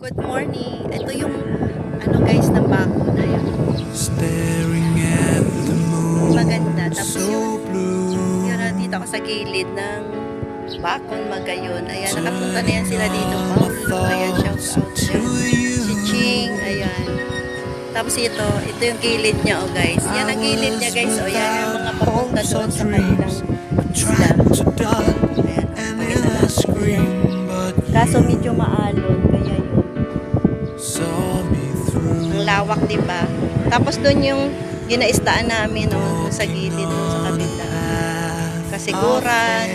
Good morning. Ito yung ano guys ng bako na yun. Staring at the moon. Maganda. Tapos So blue. yun dito ako sa gilid ng bakon magayon. Ayan, nakapunta na yan sila dito. Paulo. Ayan, shout out dyan. Si Ching. Ayan. Tapos ito yung gilid niya oh guys. Yan ang gilid niya guys. O yan yung mga papunta doon sa kanilang isla. Ayan. Kaso medyo maalon. Kaya yun. Ang lawak, diba? Tapos doon yung ginaistaan namin, no, sa gilid, no, sa kabila. Kasiguran,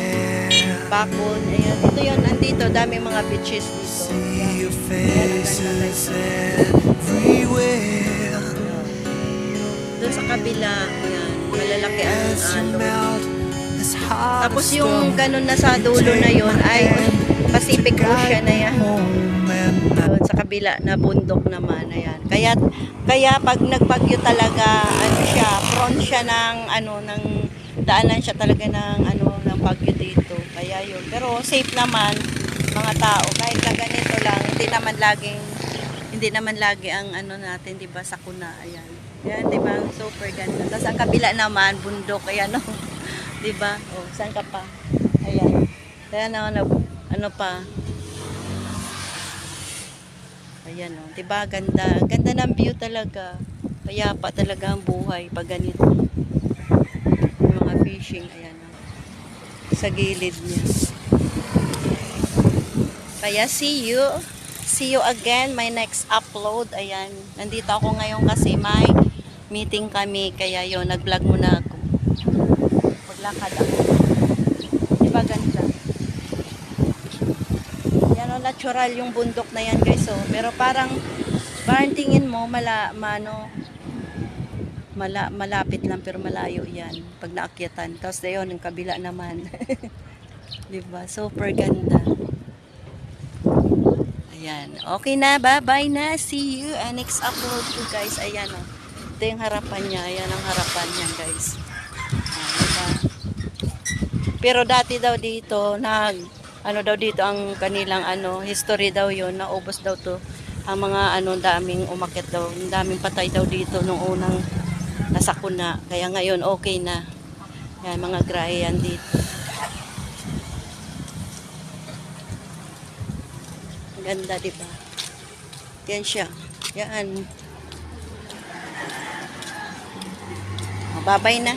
bakon, ayan. Ito yun, nandito, dami mga beaches dito. Ayan, ang ganda guys. Doon sa kabila, ayan, malalaki ang alon. Tapos yung ganun na sa dulo na yun, ay Pacific Ocean na yan. Doon sa kabila na bundok naman, ayan. Kaya pag nagbagyo talaga, ano siya, prone siya ng daanan siya talaga ng bagyo dito. Kaya yun. Pero safe naman mga tao kahit na ganito lang, hindi naman lagi ang natin, 'di ba, sakuna, ayan. Yan, 'di ba? Super ganda. Tapos ang kabila naman bundok, ayan, no. 'Di ba? Oh, saan ka pa? Ayan. Ayan ano pa? Ayan, oh, 'di ba? Ganda. Ganda ng view talaga. Payapa talaga ang buhay pag ganito. Yung mga fishing, ayan, oh, sa gilid niya. Kaya see you again my next upload. Ayan. Nandito ako ngayon kasi may meeting kami, kaya yun, nag-vlog muna ako. Maglakad ako. 'Di ba ganda? Yan, oh, natural yung bundok na yan guys, oh. Pero parang tingin mo malapit lang pero malayo yan pag naakyatan. Tapos na yun, yung kabila naman. 'Di ba? Super ganda. Ayan. Okay na, bye-bye na. See you next upload ko guys. Ayan, oh. Ito yung harapan niya. Ayan ang harapan niya guys. Diba? Pero dati daw dito, dito ang kanilang history daw yun, naubos daw to ang mga daming umakyat daw, daming patay daw dito nung unang nasakuna. Kaya ngayon okay na. Yan, mga grahe yan dito. Ang ganda, diba? Yan siya. Yan. Bye-bye na.